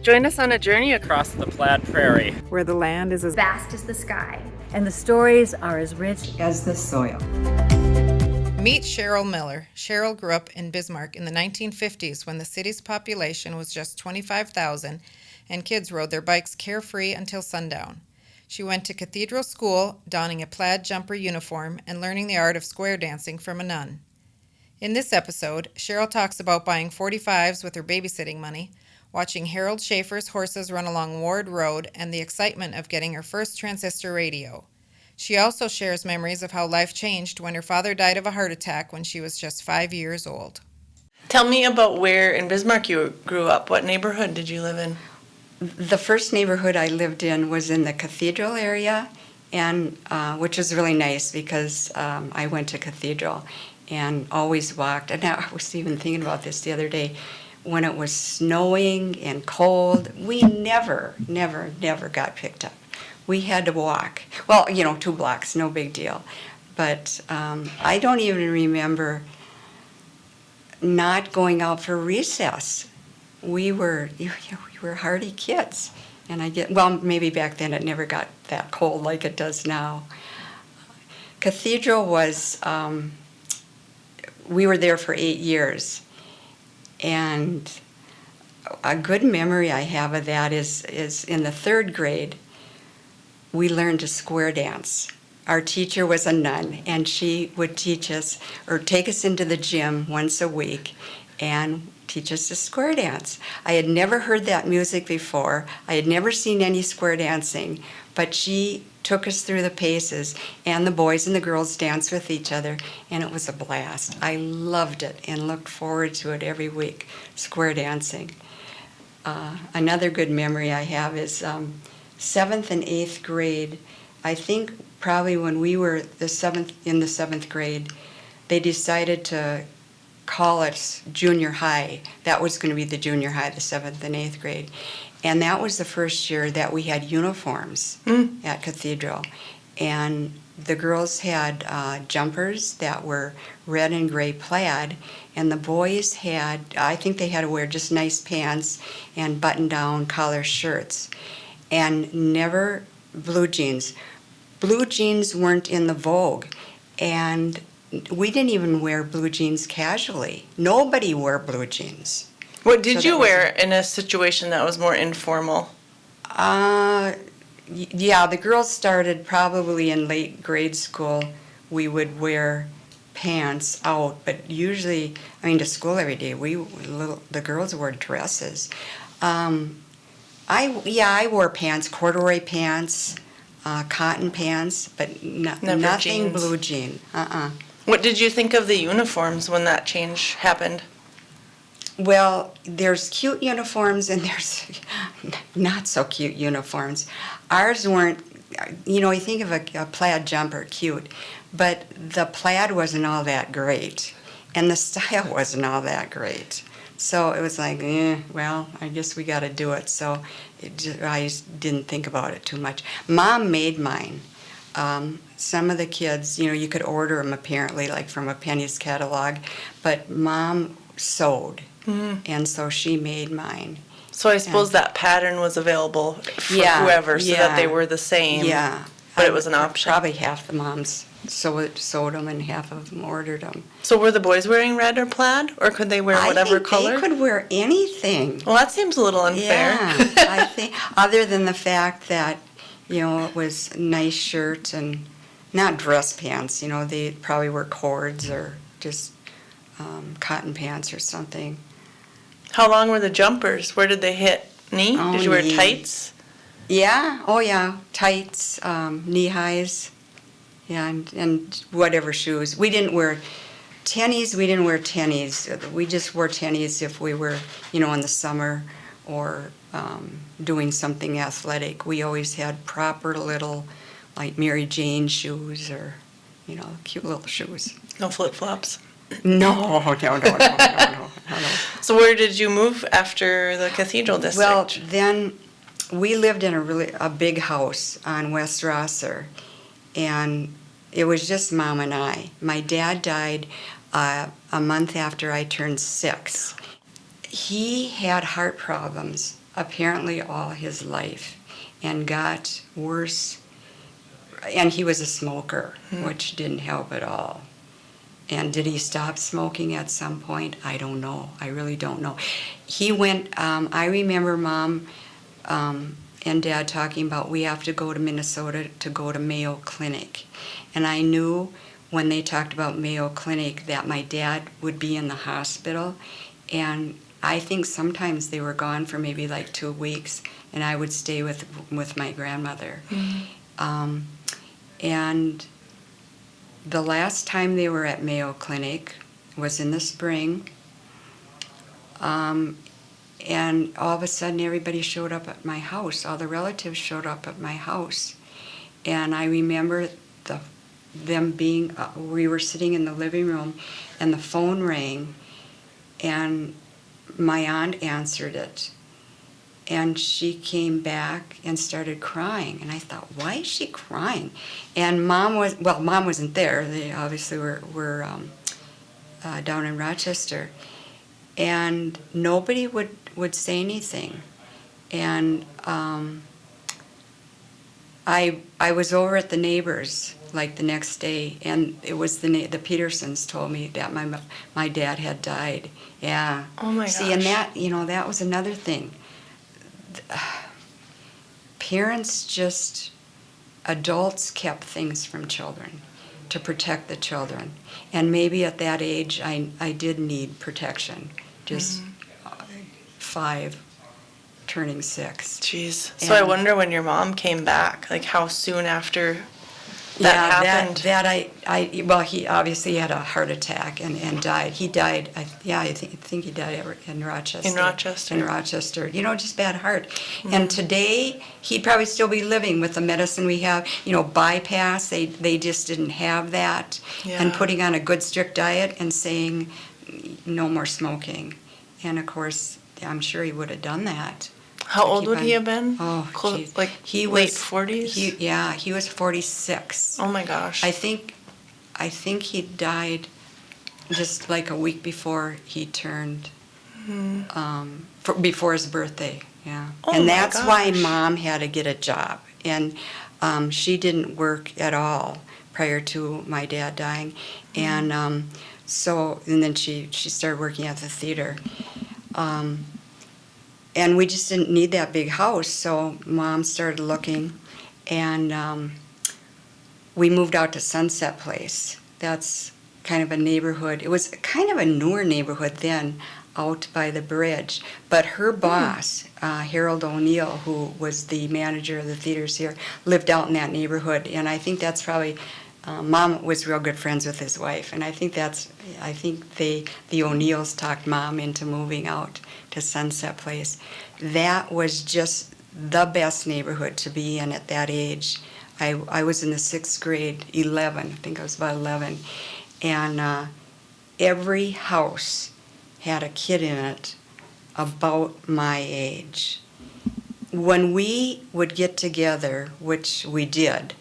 Join us on a journey across the Plaid Prairie, where the land is as vast as the sky, and the stories are as rich as the soil. Meet Cheryl Miller. Cheryl grew up in Bismarck in the 1950s when the city's population was just 25,000 and kids rode their bikes carefree until sundown. She went to Cathedral school, donning a plaid jumper uniform and learning the art of square dancing from a nun. In this episode, Cheryl talks about buying 45s with her babysitting money, watching Harold Schafer's horses run along Ward Road, and the excitement of getting her first transistor radio. She also shares memories of how life changed when her father died of a heart attack when she was just 5 years old. Tell me about where in Bismarck you grew up. What neighborhood did you live in? The first neighborhood I lived in was in the Cathedral area, and which was really nice because I went to Cathedral and always walked. And I was even thinking about this the other day. When it was snowing and cold, we never got picked up. We had to walk. Well, 2 blocks, no big deal. But I don't even remember not going out for recess. We were hardy kids. And maybe back then it never got that cold like it does now. Cathedral was, we were there for 8 years. And a good memory I have of that is in the 3rd grade, we learned to square dance. Our teacher was a nun, and she would teach us, or take us into the gym once a week and teach us to square dance. I had never heard that music before. I had never seen any square dancing, but she took us through the paces, and the boys and the girls danced with each other, and it was a blast. I loved it and looked forward to it every week, square dancing. Another good memory I have is 7th and 8th grade. I think probably when we were in the 7th grade, they decided to call it junior high. That was going to be the junior high, the 7th and 8th grade. And that was the first year that we had uniforms at Cathedral. And the girls had jumpers that were red and gray plaid, and the boys had, I think they had to wear just nice pants and button-down collar shirts, and never blue jeans. Blue jeans weren't in the vogue, and we didn't even wear blue jeans casually. Nobody wore blue jeans. What did you wear in a situation that was more informal? Yeah, the girls started probably in late grade school. We would wear pants out, but usually, to school every day, the girls wore dresses. I wore pants, corduroy pants, cotton pants, but nothing jeans. Blue jean. What did you think of the uniforms when that change happened? Well, there's cute uniforms and there's not so cute uniforms. Ours weren't, you think of a plaid jumper, cute, but the plaid wasn't all that great, and the style wasn't all that great. So it was like, I guess we got to do it. So I just didn't think about it too much. Mom made mine. Some of the kids, you could order them apparently, like from a Penny's catalog, but Mom sewed. And so she made mine. So I suppose that pattern was available for whoever, so that they were the same. Yeah. But it was an option. Probably half the moms sewed them and half of them ordered them. So were the boys wearing red or plaid, or could they wear whatever color? They could wear anything. Well, that seems a little unfair. Yeah, I think, other than the fact that, it was nice shirts and not dress pants. They probably were cords or just cotton pants or something. How long were the jumpers? Where did they hit? Knee? Did you wear knee. tights? Yeah. Oh, yeah. Tights, knee highs, and whatever shoes. We didn't wear tennies. We just wore tennies if we were, in the summer or doing something athletic. We always had proper little, like Mary Jane shoes or, cute little shoes. No flip-flops? No. So where did you move after the Cathedral district? Well, then we lived in a big house on West Rosser, and it was just Mom and I. My dad died a month after I turned 6. He had heart problems. apparently all his life and got worse. And he was a smoker, which didn't help at all. And did he stop smoking at some point? I don't know. I really don't know. He went, I remember Mom and Dad talking about we have to go to Minnesota to go to Mayo Clinic. And I knew when they talked about Mayo Clinic that my dad would be in the hospital. And I think sometimes they were gone for maybe like 2 weeks, and I would stay with my grandmother. And the last time they were at Mayo Clinic was in the spring. And all of a sudden, everybody showed up at my house. All the relatives showed up at my house. And I remember them being, we were sitting in the living room, and the phone rang, and my aunt answered it. And she came back and started crying. And I thought, why is she crying? And Mom wasn't there. They obviously were down in Rochester. And nobody would say anything. And I was over at the neighbors like the next day, and it was the Petersons told me that my dad had died. Yeah. Oh my gosh. See, and that was another thing. Adults kept things from children to protect the children. And maybe at that age, I did need protection. Just 5, turning 6. Jeez. So I wonder when your mom came back, like how soon after that happened? Well, he obviously had a heart attack and died. He died, I think he died in Rochester. In Rochester. Just bad heart. And today, he'd probably still be living with the medicine we have. Bypass, they just didn't have that. Yeah. And putting on a good strict diet and saying no more smoking. And of course, I'm sure he would have done that. How old would he have been? Oh, geez. Like he late was 40s? He was 46. Oh my gosh. I think he died just like a week before he turned, before his birthday. Yeah, Oh and my that's why gosh. Mom had to get a job, and she didn't work at all prior to my dad dying, and and then she started working at the theater. And we just didn't need that big house, so Mom started looking, and we moved out to Sunset Place. That's kind of a neighborhood. It was kind of a newer neighborhood then, out by the bridge. But her boss, Harold O'Neill, who was the manager of the theaters here, lived out in that neighborhood, and I think that's probably. Mom was real good friends with his wife, and I think the O'Neills talked Mom into moving out to Sunset Place. That was just the best neighborhood to be in at that age. I was in the 6th grade, 11, I think I was about 11, and every house had a kid in it about my age. When we would get together, which we did,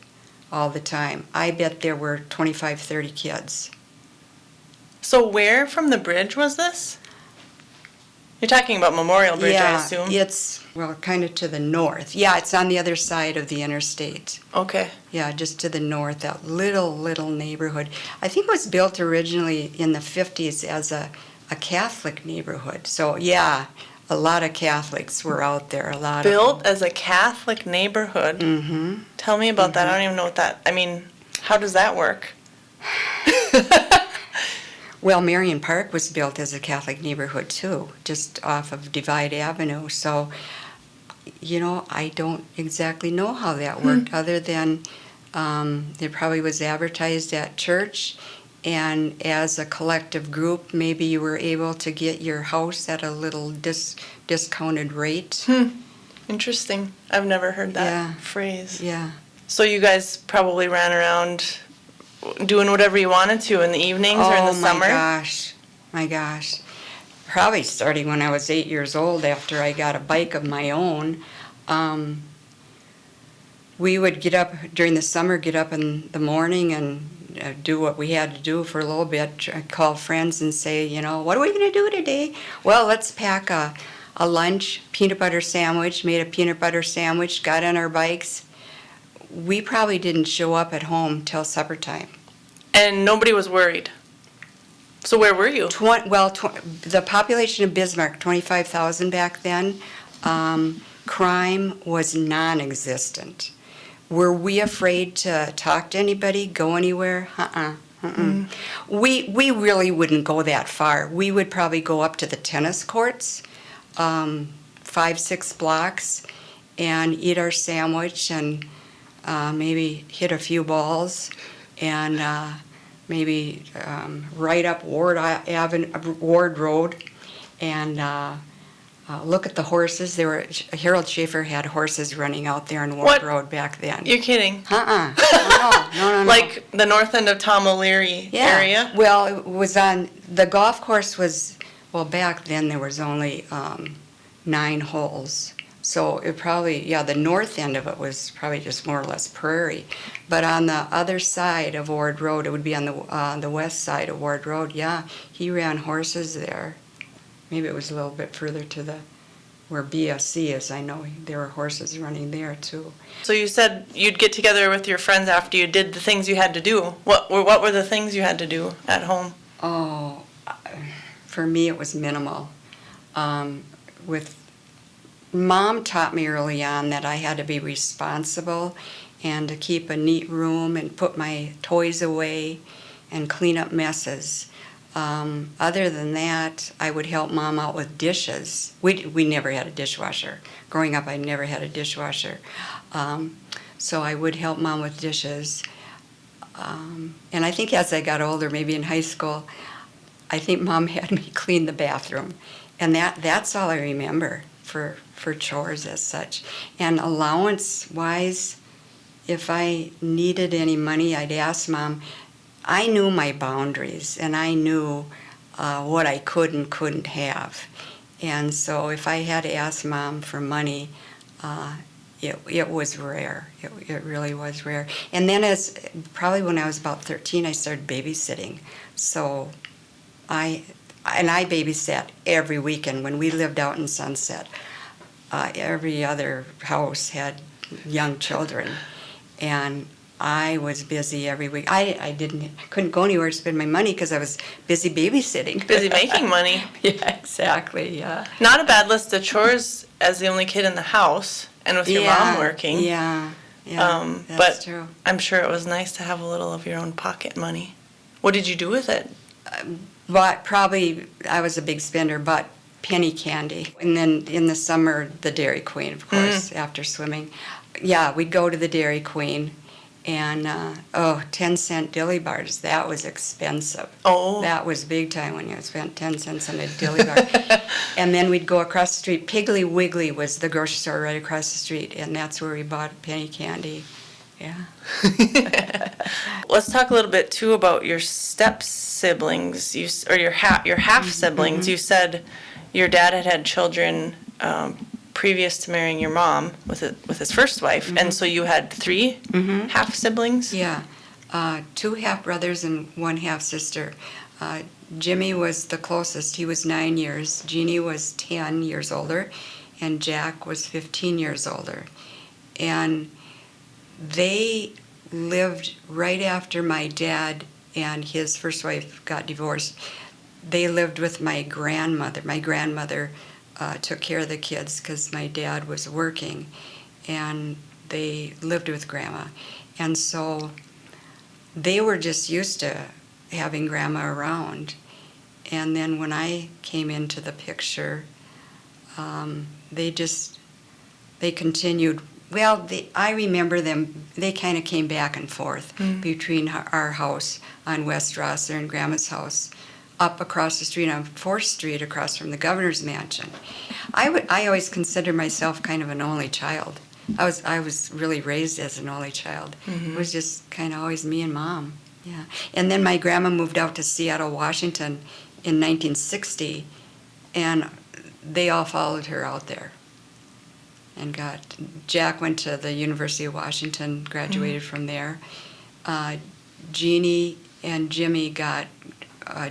all the time. I bet there were 25, 30 kids. So where from the bridge was this? You're talking about Memorial Bridge, I assume? Yeah, it's, kind of to the north. Yeah, it's on the other side of the interstate. Okay. Yeah, just to the north, that little neighborhood. I think it was built originally in the 50s as a Catholic neighborhood. So, yeah, a lot of Catholics were out there. Built as a Catholic neighborhood? Mm-hmm. Tell me about that. I don't even know what that, how does that work? Well, Marion Park was built as a Catholic neighborhood too, just off of Divide Avenue. So, I don't exactly know how that worked, other than it probably was advertised at church, and as a collective group, maybe you were able to get your house at a little discounted rate. Interesting. I've never heard that phrase. Yeah. So you guys probably ran around doing whatever you wanted to in the evenings or in the summer? Oh my gosh. Probably starting when I was 8 years old, after I got a bike of my own. We would get up during the summer, get up in the morning and do what we had to do for a little bit, call friends and say, what are we going to do today? Well, let's pack a a lunch, peanut butter sandwich, made a peanut butter sandwich, got on our bikes. We probably didn't show up at home till supper time. And nobody was worried. So where were you? The population of Bismarck, 25,000 back then, crime was non-existent. Were we afraid to talk to anybody, go anywhere? We really wouldn't go that far. We would probably go up to the tennis courts, 5-6 blocks, and eat our sandwich and maybe hit a few balls and maybe right up Ward Road and look at the horses. Harold Schafer had horses running out there on Ward What? Road back then. You're kidding. No. Like the north end of Tom O'Leary area? Well, it was on, the golf course was, well, back then there was only 9 holes. So it probably, the north end of it was probably just more or less prairie. But on the other side of Ward Road, it would be on the west side of Ward Road, he ran horses there. Maybe it was a little bit further to where BSC is. I know there were horses running there too. So you said you'd get together with your friends after you did the things you had to do. What were the things you had to do at home? Oh, for me it was minimal. With Mom taught me early on that I had to be responsible and to keep a neat room and put my toys away and clean up messes. Other than that, I would help Mom out with dishes. We never had a dishwasher. Growing up, I never had a dishwasher. So I would help Mom with dishes. And I think as I got older, maybe in high school, I think Mom had me clean the bathroom. And that's all I remember for chores as such. And allowance-wise, if I needed any money, I'd ask Mom. I knew my boundaries, and I knew what I could and couldn't have. And so if I had to ask Mom for money, it was rare. It really was rare. And then probably when I was about 13, I started babysitting. So I babysat every weekend. When we lived out in Sunset, every other house had young children. And I was busy every week. I couldn't go anywhere to spend my money because I was busy babysitting. Busy making money. Yeah, exactly, yeah. Not a bad list of chores as the only kid in the house and with your mom working. Yeah, that's but true. I'm sure it was nice to have a little of your own pocket money. What did you do with it? I was a big spender, but penny candy. And then in the summer, the Dairy Queen, of course, after swimming. Yeah, we'd go to the Dairy Queen. And 10-cent dilly bars, that was expensive. Oh. That was big time when you spent 10 cents on a dilly bar. And then we'd go across the street. Piggly Wiggly was the grocery store right across the street, and that's where we bought penny candy. Yeah. Let's talk a little bit too about your step siblings, or your half siblings. You said your dad had children previous to marrying your mom with his first wife, and so you had 3 half siblings. Yeah, 2 half brothers and 1 half sister. Jimmy was the closest. He was 9 years. Jeannie was 10 years older, and Jack was 15 years older. And they lived right after my dad and his first wife got divorced. They lived with my grandmother. My grandmother took care of the kids because my dad was working, and they lived with Grandma. And so they were just used to having Grandma around. And then when I came into the picture, they continued. Well, I remember them, they kind of came back and forth between our house on West Rosser and Grandma's house, up across the street on 4th Street across from the governor's mansion. I always considered myself kind of an only child. I was really raised as an only child. It was just kind of always me and Mom. Yeah. And then my grandma moved out to Seattle, Washington in 1960, and they all followed her out there. And Jack went to the University of Washington, graduated from there. Jeannie and Jimmy got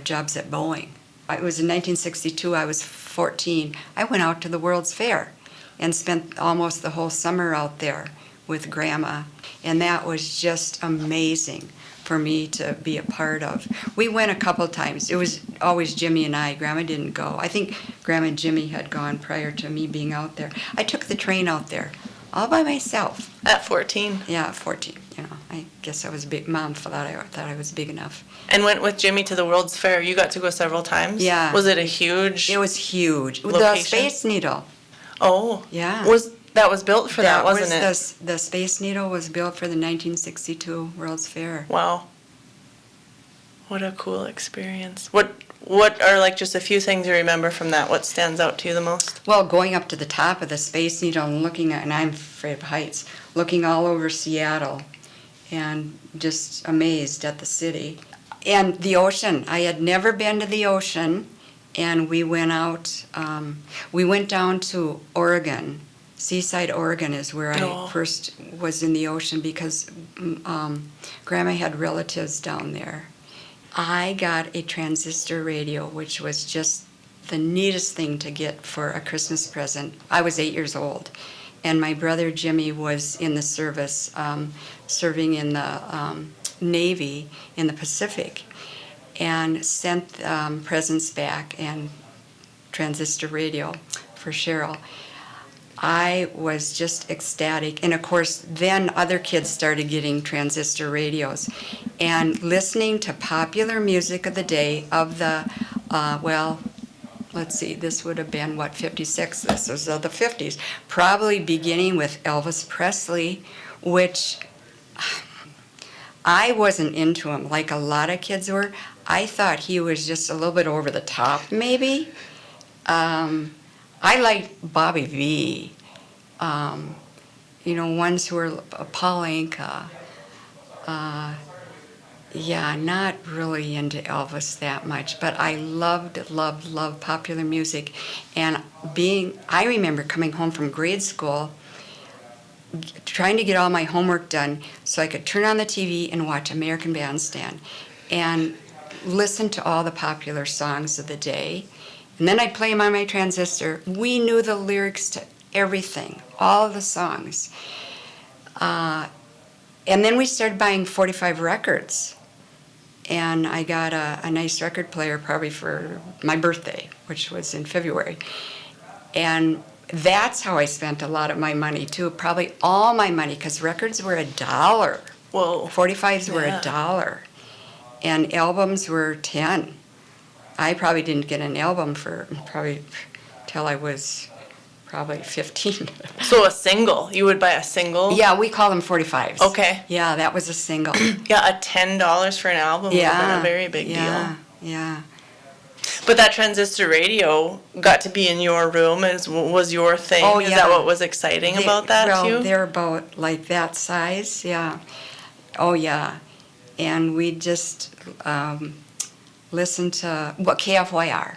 jobs at Boeing. It was in 1962, I was 14. I went out to the World's Fair and spent almost the whole summer out there with Grandma. And that was just amazing for me to be a part of. We went a couple times. It was always Jimmy and I. Grandma didn't go. I think Grandma and Jimmy had gone prior to me being out there. I took the train out there all by myself. At 14? Yeah, 14. You know, I guess I was big. Mom thought I was big enough. And went with Jimmy to the World's Fair. You got to go several times? Yeah. Was it a huge It was huge. The location? Space Needle. Oh. Yeah. That was built for that, wasn't it? The Space Needle was built for the 1962 World's Fair. Wow. What a cool experience. What are like just a few things you remember from that? What stands out to you the most? Well, going up to the top of the Space Needle and looking at, and I'm afraid of heights, looking all over Seattle and just amazed at the city. And the ocean. I had never been to the ocean, and we went out, we went down to Oregon. Seaside, Oregon is where I first was in the ocean because Grandma had relatives down there. I got a transistor radio, which was just the neatest thing to get for a Christmas present. I was 8 years old, and my brother Jimmy was in the service, serving in the Navy in the Pacific, and sent presents back and transistor radio for Cheryl. I was just ecstatic. And of course, then other kids started getting transistor radios and listening to popular music of the day of the, let's see, this would have been, 56? This was of the 50s. Probably beginning with Elvis Presley, which I wasn't into him like a lot of kids were. I thought he was just a little bit over the top, maybe. I liked Bobby V. Ones who were Paul Anka. Not really into Elvis that much, but I loved popular music. And I remember coming home from grade school, trying to get all my homework done so I could turn on the TV and watch American Bandstand and listen to all the popular songs of the day. And then I'd play them on my transistor. We knew the lyrics to everything, all the songs. And then we started buying 45 records. And I got a nice record player probably for my birthday, which was in February. And that's how I spent a lot of my money, too. Probably all my money, because records were $1. Whoa. 45s were $1. And albums were 10. I probably didn't get an album for till I was probably 15. So a single. You would buy a single? Yeah, we call them 45s. Okay. Yeah, that was a single. Yeah, a $10 for an album would have been a very big deal. Yeah. But that transistor radio got to be in your room, was your thing. Oh, Is yeah. that what was exciting about that too? Well, they're about like that size, yeah. Oh, yeah. And we just listen to KFYR.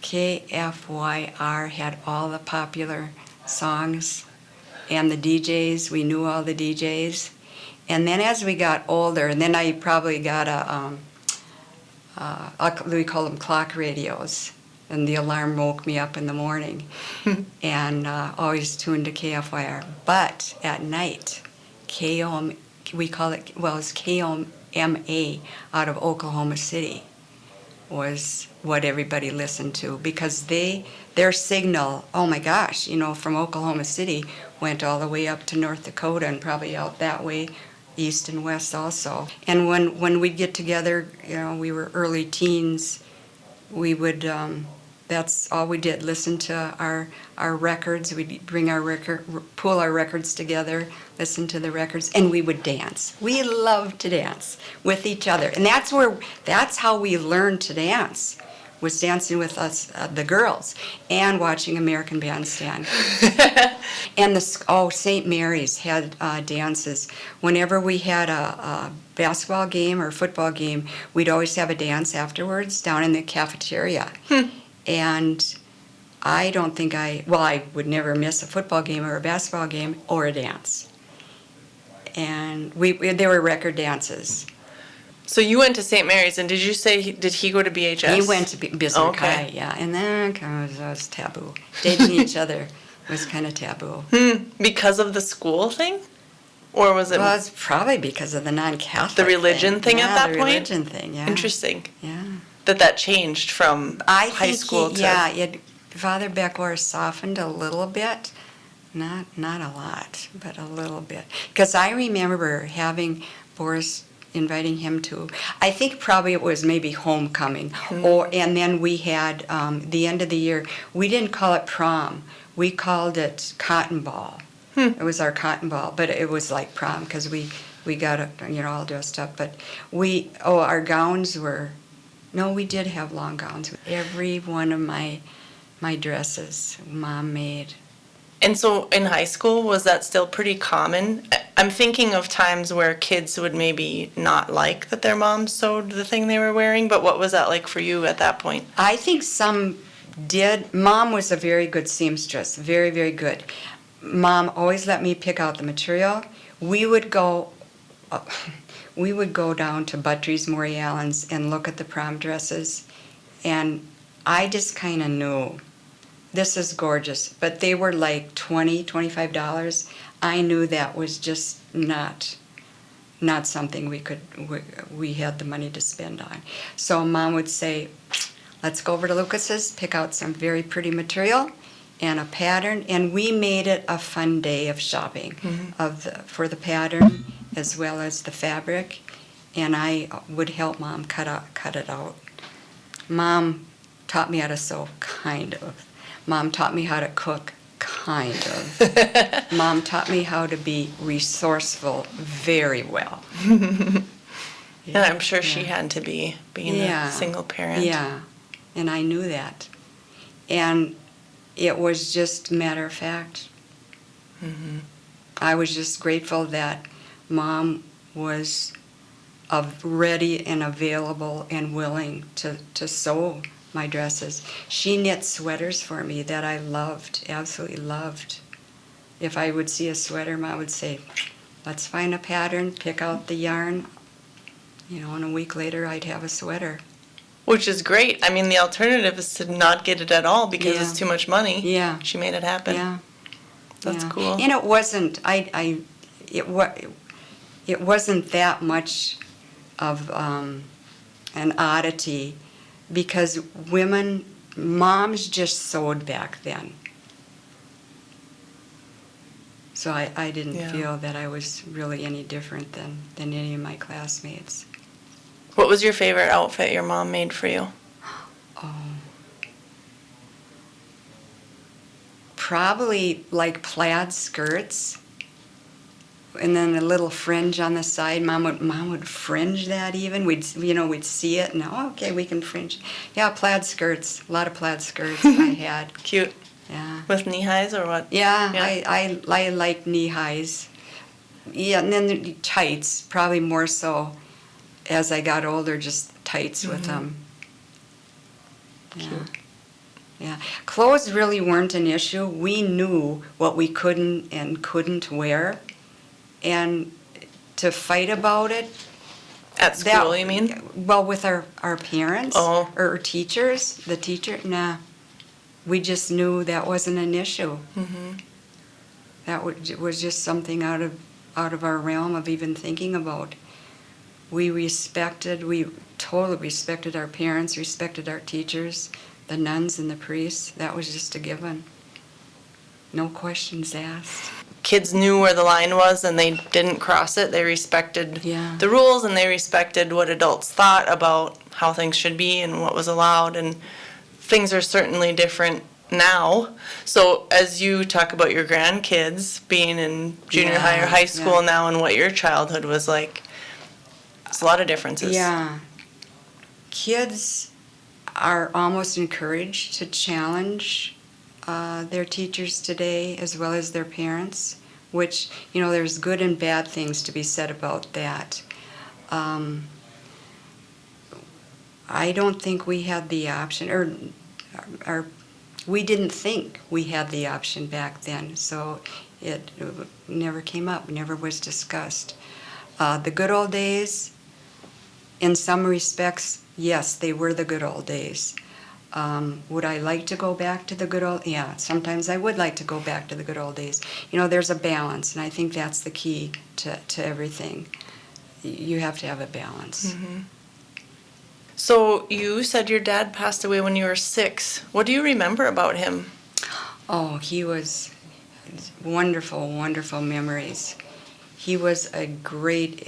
KFYR had all the popular songs, and the DJs, we knew all the DJs. And then as we got older, and then I probably got we call them clock radios, and the alarm woke me up in the morning, and always tuned to KFYR. But at night, we call it, it's KOMA out of Oklahoma City was what everybody listened to, because their signal, oh my gosh, from Oklahoma City went all the way up to North Dakota and probably out that way, east and west also. And when we'd get together, we were early teens, we would, that's all we did, listen to our records. We'd bring pull our records together, listen to the records, and we would dance. We loved to dance with each other. And that's how we learned to dance, was dancing with us, the girls, and watching American Bandstand. And St. Mary's had dances. Whenever we had a basketball game or football game, we'd always have a dance afterwards down in the cafeteria. And I don't think I would never miss a football game or a basketball game or a dance. And there were record dances. So you went to St. Mary's, and did you say, did he go to BHS? He went to Bismarck Okay. High, yeah. And then it was taboo. Dating each other was kind of taboo. Because of the school thing? Or was it Well, it's probably because of the non-Catholic the religion thing yeah, at that the point? religion thing, yeah. Interesting. Yeah. That changed from I high think school to... yeah, Father Beckwar softened a little bit. Not a lot, but a little bit. Because I remember having Boris inviting him to, I think probably it was maybe homecoming, and then we had the end of the year. We didn't call it prom. We called it cotton ball. It was our cotton ball, but it was like prom because we got all dressed up. But our gowns were, no, we did have long gowns. Every one of my dresses, Mom made. And so in high school, was that still pretty common? I'm thinking of times where kids would maybe not like that their moms sewed the thing they were wearing, but what was that like for you at that point? I think some did. Mom was a very good seamstress, very, very good. Mom always let me pick out the material. We would go down to Buttrey's, Maury Allen's, and look at the prom dresses, and I just kind of knew, this is gorgeous, but they were like $25. I knew that was just not something we had the money to spend on. So Mom would say, let's go over to Lucas's, pick out some very pretty material and a pattern, and we made it a fun day of shopping for the pattern as well as the fabric, and I would help Mom cut it out. Mom taught me how to sew, kind of. Mom taught me how to cook, kind of. Mom taught me how to be resourceful very well. And I'm sure she had to be, being a single parent. Yeah, and I knew that. And it was just matter of fact. I was just grateful that Mom was ready and available and willing to sew my dresses. She knit sweaters for me that I loved, absolutely loved. If I would see a sweater, Mom would say, let's find a pattern, pick out the yarn. And a week later I'd have a sweater. Which is great. I mean, the alternative is to not get it at all because it's too much money. Yeah. She made it happen. Yeah. That's cool. And it wasn't, it wasn't that much of an oddity, because moms just sewed back then. So I didn't feel that I was really any different than any of my classmates. What was your favorite outfit your mom made for you? Probably like plaid skirts, and then a little fringe on the side. Mom would fringe that even. We'd see it and okay, we can fringe. Yeah, plaid skirts. A lot of plaid skirts I had. Cute. Yeah. With knee highs or what? Yeah. I like knee highs. Yeah, and then the tights, probably more so as I got older, just tights with them. Yeah. Cute. Yeah, clothes really weren't an issue. We knew what we couldn't and couldn't wear, and to fight about it. At school, you mean? Well, with our parents or teachers, nah. We just knew that wasn't an issue. That was just something out of our realm of even thinking about. We totally respected our parents, respected our teachers, the nuns and the priests. That was just a given. No questions asked. Kids knew where the line was and they didn't cross it. They respected the rules and they respected what adults thought about how things should be and what was allowed. And things are certainly different now. So as you talk about your grandkids being in junior high or high school now and what your childhood was like, it's a lot of differences. Yeah. Kids are almost encouraged to challenge their teachers today as well as their parents, which, there's good and bad things to be said about that. I don't think we had the option, or we didn't think we had the option back then, so it never came up, never was discussed. The good old days, in some respects, yes, they were the good old days. Would I like to go back to the good old? Yeah, sometimes I would like to go back to the good old days. You know, there's a balance, and I think that's the key to everything. You have to have a balance. Mm-hmm. So you said your dad passed away when you were 6. What do you remember about him? Oh, he was wonderful, wonderful memories. He was a great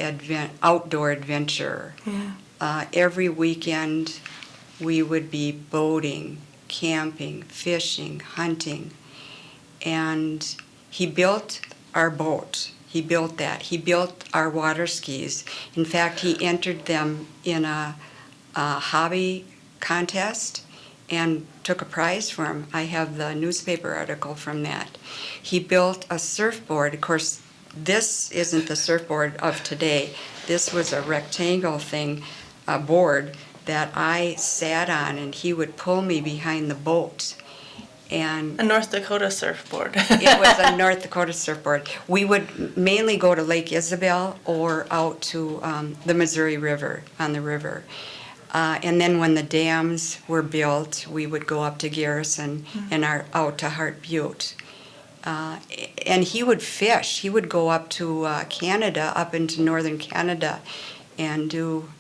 outdoor adventurer. Yeah. Every weekend, we would be boating, camping, fishing, hunting. And he built our boat. He built that. He built our water skis. In fact, he entered them in a hobby contest and took a prize for him. I have the newspaper article from that. He built a surfboard. Of course, this isn't the surfboard of today. This was a rectangle thing, a board that I sat on, and he would pull me behind the boat. And A North Dakota surfboard. it was a North Dakota surfboard. We would mainly go to Lake Isabel or out to the Missouri River, on the river. And then when the dams were built, we would go up to Garrison and out to Hart Butte. And he would fish. He would go up to Canada, up into northern Canada, and do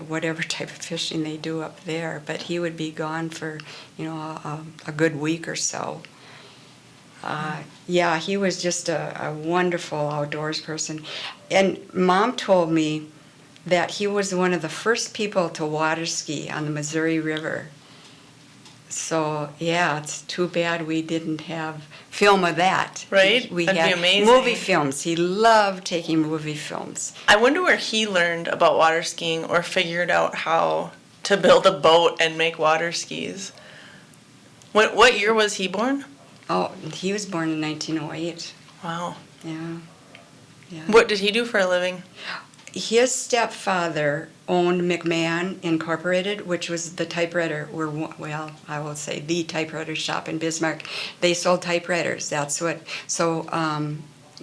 whatever type of fishing they do up there. But he would be gone for, a good week or so. Yeah, he was just a wonderful outdoors person. And Mom told me that he was one of the first people to water ski on the Missouri River. So, yeah, it's too bad we didn't have film of that. Right? We That'd be had amazing. movie films. He loved taking movie films. I wonder where he learned about water skiing or figured out how to build a boat and make water skis. What year was he born? Oh, he was born in 1908. Wow. Yeah. Yeah. What did he do for a living? His stepfather owned McMahon Incorporated, which was the typewriter, I will say the typewriter shop in Bismarck. They sold typewriters. So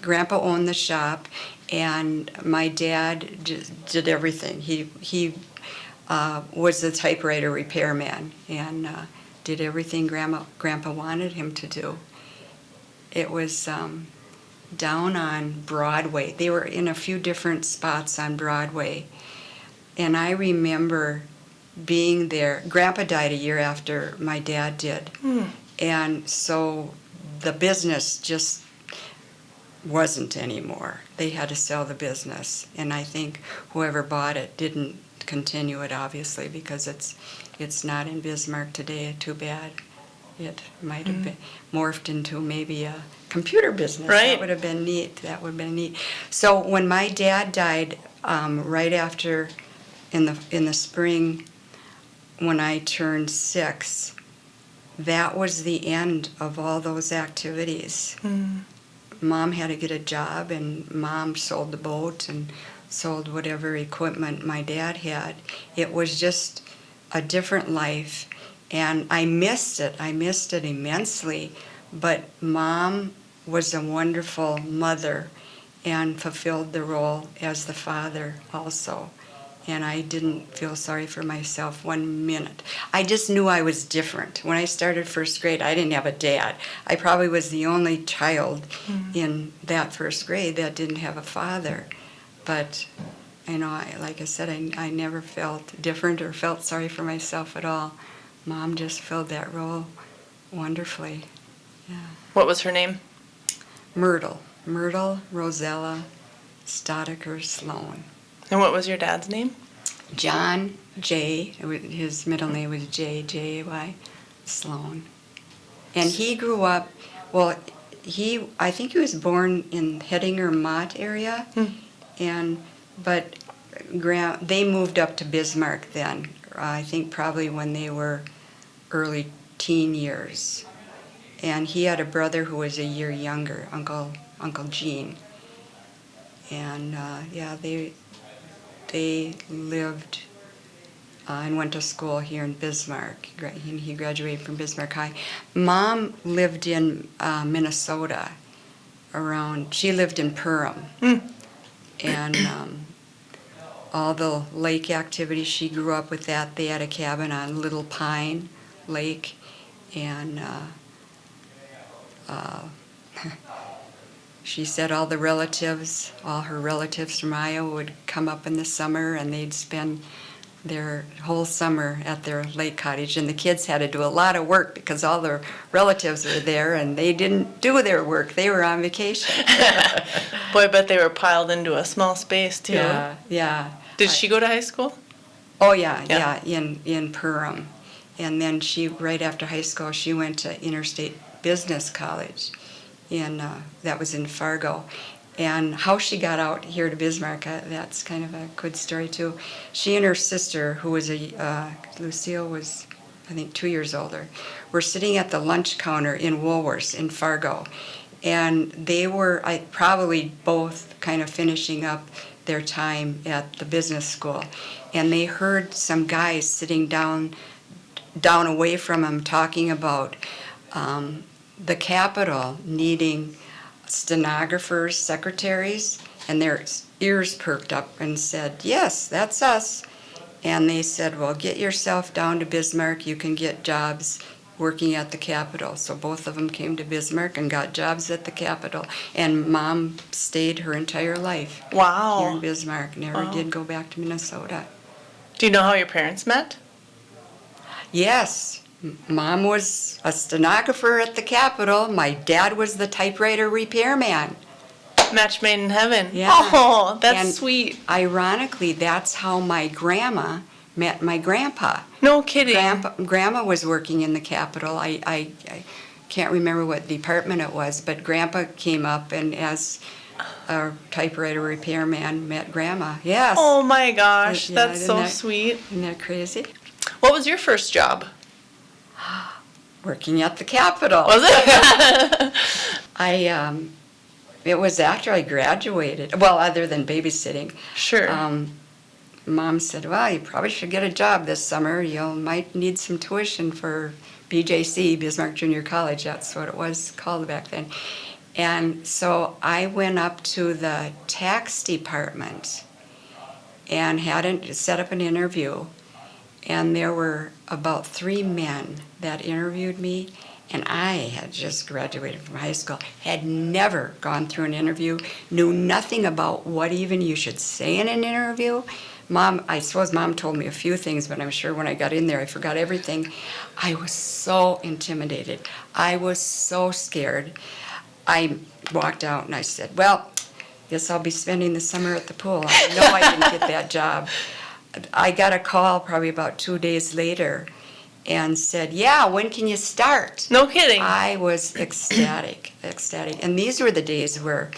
Grandpa owned the shop, and my dad did everything. He was the typewriter repairman and did everything Grandpa wanted him to do. It was down on Broadway. They were in a few different spots on Broadway. And I remember being there. Grandpa died a year after my dad did. And so the business just wasn't anymore. They had to sell the business. And I think whoever bought it didn't continue it, obviously, because it's not in Bismarck today. Too bad. It might have been morphed into maybe a computer business. Right. That would have been neat. So when my dad died, right after, in the spring, when I turned 6, that was the end of all those activities. Mom had to get a job, and Mom sold the boat and sold whatever equipment my dad had. It was just a different life. And I missed it. I missed it immensely. But Mom was a wonderful mother and fulfilled the role as the father also. And I didn't feel sorry for myself 1 minute. I just knew I was different. When I started first grade, I didn't have a dad. I probably was the only child in that first grade that didn't have a father. But, like I said, I never felt different or felt sorry for myself at all. Mom just filled that role wonderfully. Yeah. What was her name? Myrtle Rosella Stodiker Sloan. And what was your dad's name? John J. His middle name was J.Y. Sloan. And he grew up, I think he was born in Hettinger Mott area, but they moved up to Bismarck then. I think probably when they were early teen years. And he had a brother who was a year younger, Uncle Gene. And they lived and went to school here in Bismarck. He graduated from Bismarck High. Mom lived in Minnesota. She lived in Perham. And all the lake activities. She grew up with that. They had a cabin on Little Pine Lake, and she said all her relatives from Iowa would come up in the summer, and they'd spend their whole summer at their lake cottage, and the kids had to do a lot of work because all their relatives were there, and they didn't do their work. They were on vacation. Boy, I bet they were piled into a small space too. Yeah. Did she go to high school? Oh, yeah, in Perham. And then right after high school, she went to Interstate Business College, that was in Fargo. And how she got out here to Bismarck, that's kind of a good story too. She and her sister, who was Lucille was, I think, 2 years older, were sitting at the lunch counter in Woolworths in Fargo. And they were probably both kind of finishing up their time at the business school. And they heard some guys sitting down away from them talking about the Capitol needing stenographers, secretaries, and their ears perked up and said, "Yes, that's us." And they said, "Well, get yourself down to Bismarck. You can get jobs working at the Capitol." So both of them came to Bismarck and got jobs at the Capitol. And Mom stayed her entire life Wow. here in Bismarck, never did go back to Minnesota. Do you know how your parents met? Yes. Mom was a stenographer at the Capitol. My dad was the typewriter repairman. Match made in heaven. Yeah. Oh, that's And sweet. Ironically, that's how my grandma met my grandpa. No kidding. Grandma was working in the Capitol. I can't remember what department it was, but Grandpa came up and as a typewriter repairman met Grandma. Yes. Oh my gosh, Yeah, that's so isn't that- sweet. Isn't that crazy? What was your first job? Working at the Capitol. Was it? It was after I graduated. Well, other than babysitting. Sure. Mom said, "Well, you probably should get a job this summer. You might need some tuition for BJC, Bismarck Junior College." That's what it was called back then. And so I went up to the tax department and set up an interview. And there were about 3 men that interviewed me, and I had just graduated from high school, had never gone through an interview, knew nothing about what even you should say in an interview. I suppose Mom told me a few things, but I'm sure when I got in there I forgot everything. I was so intimidated. I was so scared. I walked out and I said, "Well, guess I'll be spending the summer at the pool." I know I didn't get that job. I got a call probably about 2 days later and said, "Yeah, when can you start?" No kidding. I was ecstatic. And these were the days where,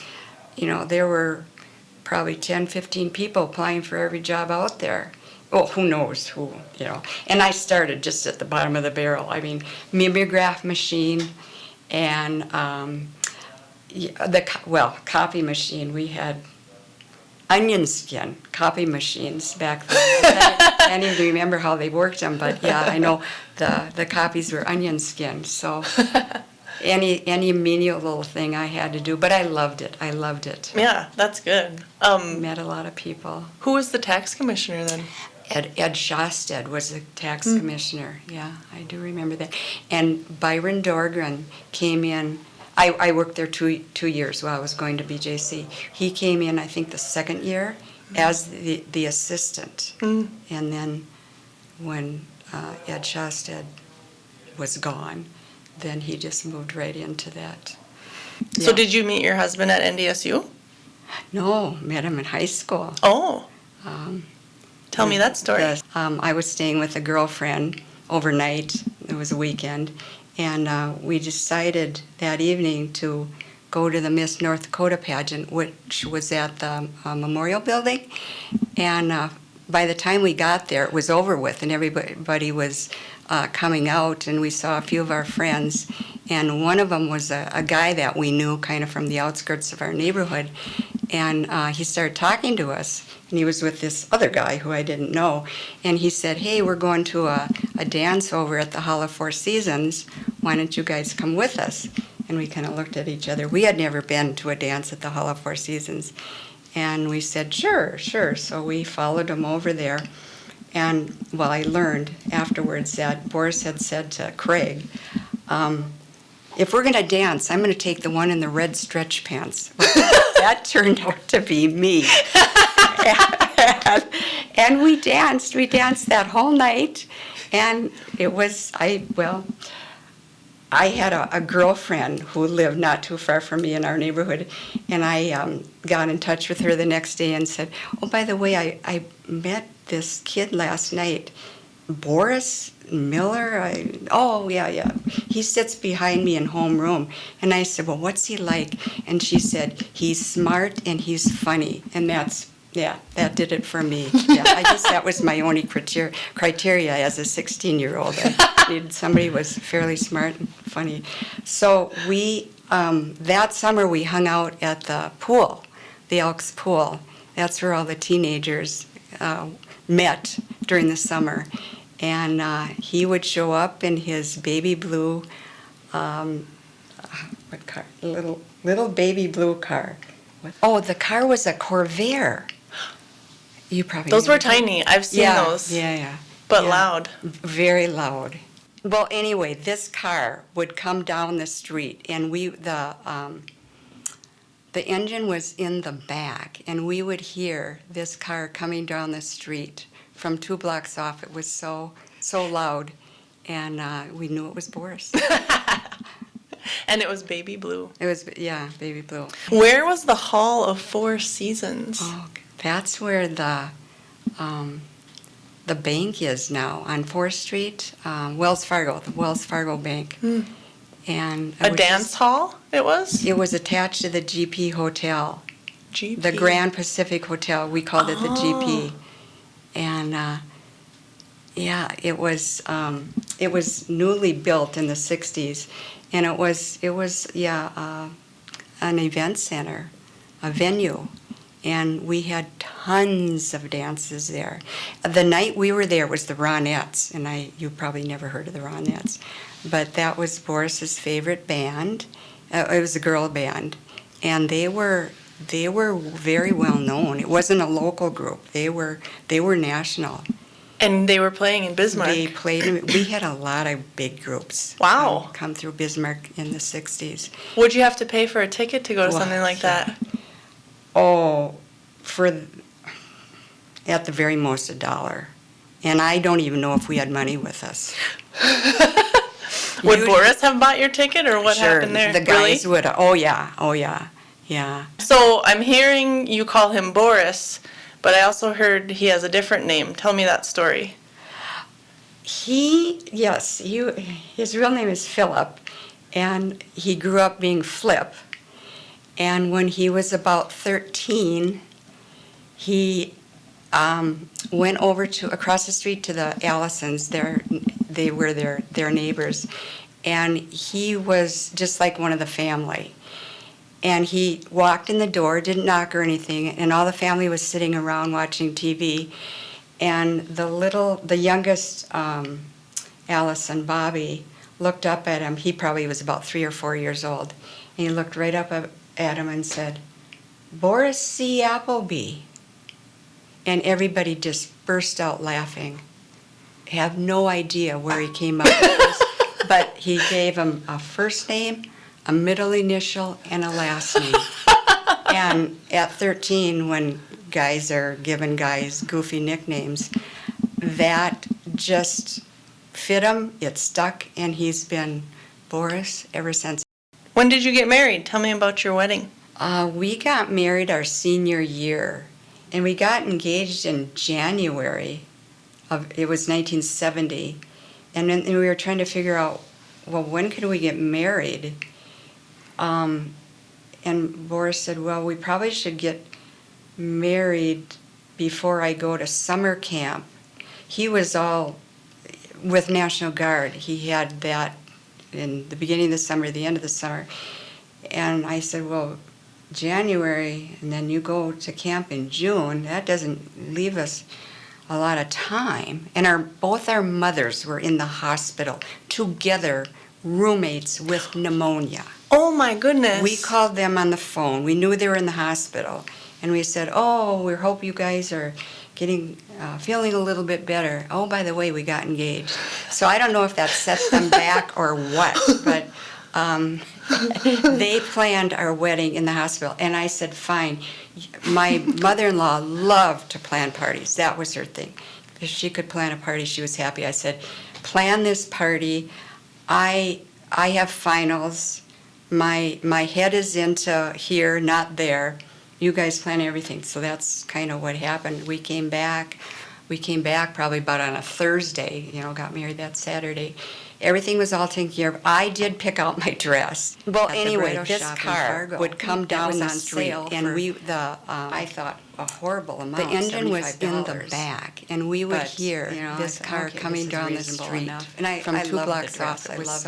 there were probably 10, 15 people applying for every job out there. Well, who knows who. And I started just at the bottom of the barrel. I mean, mimeograph machine and copy machine. We had onion skin copy machines back then. I can't even remember how they worked them, but yeah, I know the copies were onion skin. So any menial little thing I had to do, but I loved it. Yeah, that's good. Met a lot of people. Who was the tax commissioner then? Ed Shosted was the tax commissioner. Yeah, I do remember that. And Byron Dorgren came in. I worked there two years while I was going to BJC. He came in, I think, the second year as the assistant. And then when Ed Shosted was gone, then he just moved right into that. So Yeah. did you meet your husband at NDSU? No, met him in high school. Oh. Tell me that story. I was staying with a girlfriend overnight. It was a weekend. And we decided that evening to go to the Miss North Dakota pageant, which was at the Memorial Building. And by the time we got there, it was over with, and everybody was coming out, and we saw a few of our friends. And one of them was a guy that we knew kind of from the outskirts of our neighborhood. And he started talking to us, and he was with this other guy who I didn't know. And he said, "Hey, we're going to a dance over at the Hall of Four Seasons. Why don't you guys come with us?" And we kind of looked at each other. We had never been to a dance at the Hall of Four Seasons. And we said, sure, sure. So we followed him over there. And, well, I learned afterwards that Boris had said to Craig, if we're going to dance, I'm going to take the one in the red stretch pants. That turned out to be me. And we danced that whole night. And it was, I had a girlfriend who lived not too far from me in our neighborhood, and I got in touch with her the next day and said, oh, by the way, I met this kid last night, Boris Miller. Oh, yeah. He sits behind me in homeroom. And I said, well, what's he like? And she said, he's smart and he's funny. And that did it for me. Yeah, I guess that was my only criteria as a 16-year-old. I needed somebody who was fairly smart and funny. So we, that summer, we hung out at the pool, the Elks Pool. That's where all the teenagers met during the summer. And he would show up in his baby blue, what car? Little baby blue car. Oh, the car was a Corvair. You probably Those were never did. tiny. I've seen those. Yeah. But Yeah. loud. Very loud. Well, anyway, this car would come down the street, and the engine was in the back, and we would hear this car coming down the street from 2 blocks off. It was so loud, and we knew it was Boris. And it was baby blue. It was, yeah, baby blue. Where was the Hall of Four Seasons? Oh, that's where the bank is now on 4th Street, Wells Fargo, the Wells Fargo Bank. And A dance hall, it was? It was attached to the GP Hotel, GP. the Grand Pacific Hotel. We called it the GP. And it was newly built in the 60s, and it was an event center, a venue. And we had tons of dances there. The night we were there was the Ronettes, and you probably never heard of the Ronettes, but that was Boris's favorite band. It was a girl band, and they were very well known. It wasn't a local group. They were And national. they were playing in Bismarck. They played. We had a lot of big groups. Wow. Come through Bismarck in the 60s. Would you have to pay for a ticket to go to Well, something like that? Oh, at the very most $1. And I don't even know if we had money with us. Would Boris have bought your ticket, or what Sure, happened there? the guys Really? would. Oh yeah. So I'm hearing you call him Boris, but I also heard he has a different name. Tell me that story. His real name is Philip, and he grew up being Flip. And when he was about 13, he went over across the street to the Allisons. They were their neighbors, and he was just like one of the family. And he walked in the door, didn't knock or anything, and all the family was sitting around watching TV. And the youngest Allison, Bobby, looked up at him. He probably was about 3 or 4 years old. And he looked right up at him and said, "Boris C. Appleby." And everybody just burst out laughing. Have no idea where he came up with this, but he gave him a first name, a middle initial, and a last name. And at 13, when guys are giving guys goofy nicknames, that just fit him, it stuck, and he's been Boris ever since. When did you get married? Tell me about your wedding. We got married our senior year, and we got engaged in January it was 1970, and then we were trying to figure out, well, when could we get married? And Boris said, well, we probably should get married before I go to summer camp. He was all with National Guard. He had that in the beginning of the summer, the end of the summer. And I said, well, January, and then you go to camp in June, that doesn't leave us a lot of time. And both our mothers were in the hospital together, roommates with pneumonia. Oh my goodness. We called them on the phone. We knew they were in the hospital. And we said, oh, we hope you guys are getting, feeling a little bit better. Oh, by the way, we got engaged. So I don't know if that set them back or what, but they planned our wedding in the hospital. And I said, fine. My mother-in-law loved to plan parties. That was her thing. If she could plan a party, she was happy. I said, plan this party. I have finals. My head is into here, not there. You guys plan everything. So that's kind of what happened. We came back probably about on a Thursday, got married that Saturday. Everything was all taken care of. I did pick out my dress. Well, anyway, this car would come down the street, and I thought a horrible amount. The engine was in the back, and we would hear this car coming down the street from 2 blocks off. It was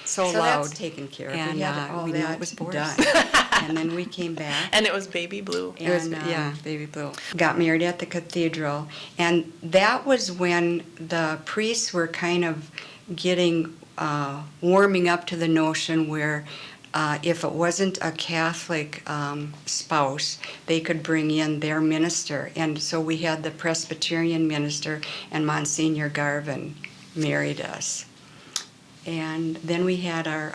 so loud. That's taken care of, and we knew it was done. And then we came back. And it was baby blue. It was, baby blue. Got married at the cathedral, and that was when the priests were kind of getting warming up to the notion where if it wasn't a Catholic spouse, they could bring in their minister. And so we had the Presbyterian minister, and Monsignor Garvin married us. And then we had our,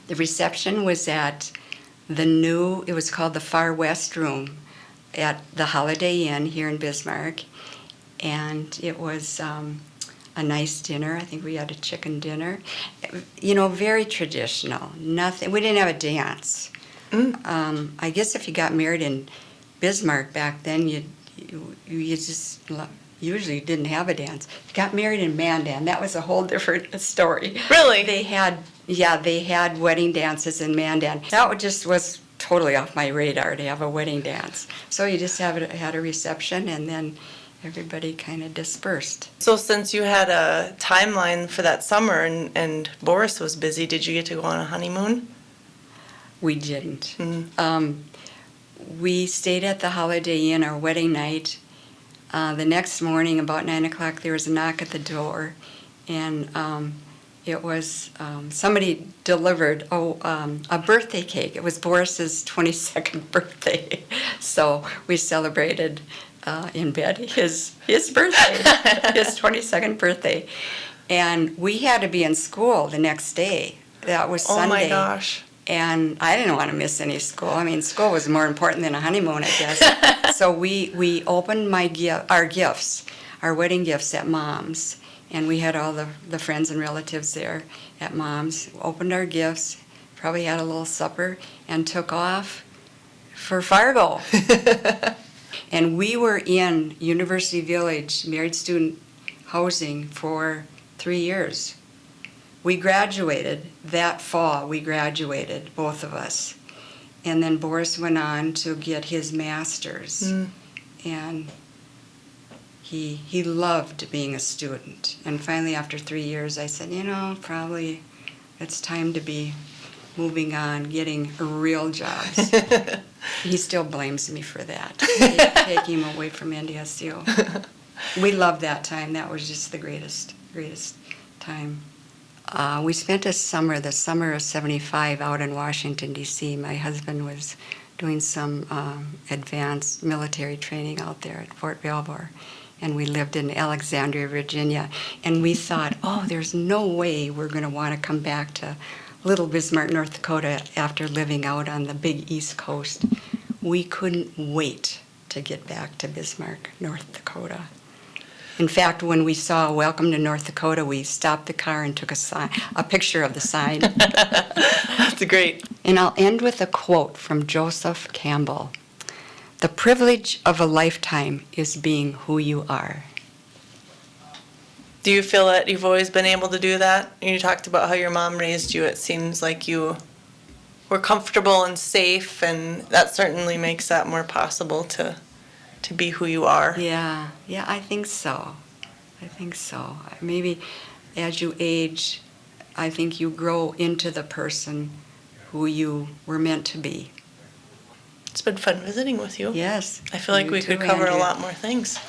the reception was at it was called the Far West Room at the Holiday Inn here in Bismarck. And it was a nice dinner. I think we had a chicken dinner. Very traditional. Nothing. We didn't have a dance. I guess if you got married in Bismarck back then, you just usually didn't have a dance. You got married in Mandan. That was a whole different story. Really? They had wedding dances in Mandan. That just was totally off my radar to have a wedding dance. So you just had a reception, and then everybody kind of dispersed. So since you had a timeline for that summer and Boris was busy, did you get to go on a honeymoon? We didn't. Mm-hmm. We stayed at the Holiday Inn our wedding night. The next morning, about 9 o'clock, there was a knock at the door, and it was somebody delivered a birthday cake. It was Boris's 22nd birthday, so we celebrated in bed his birthday, his 22nd birthday. And we had to be in school the next day. That was Sunday. Oh my gosh. And I didn't want to miss any school. I mean, school was more important than a honeymoon, I guess. So we opened our gifts, our wedding gifts at Mom's. And we had all the friends and relatives there at Mom's. Opened our gifts, probably had a little supper, and took off for Fargo. And we were in University Village married student housing for 3 years. We graduated that fall. We graduated, both of us. And then Boris went on to get his master's. And he loved being a student. And finally, after 3 years, I said, probably it's time to be moving on, getting real jobs. He still blames me for that, taking him away from NDSU. We loved that time. That was just the greatest time. We spent the summer of '75 out in Washington, D.C. My husband was doing some advanced military training out there at Fort Belvoir. And we lived in Alexandria, Virginia. And we thought, there's no way we're going to want to come back to Little Bismarck, North Dakota after living out on the big East Coast. We couldn't wait to get back to Bismarck, North Dakota. In fact, when we saw Welcome to North Dakota, we stopped the car and took a picture of the sign. That's great. And I'll end with a quote from Joseph Campbell. "The privilege of a lifetime is being who you are." Do you feel that you've always been able to do that? You talked about how your mom raised you. It seems like you were comfortable and safe, and that certainly makes that more possible to be who you are. Yeah, I think so. Maybe as you age, I think you grow into the person who you were meant to be. It's been fun visiting with you. Yes. I feel like you we too, could cover Andrea. a lot more things.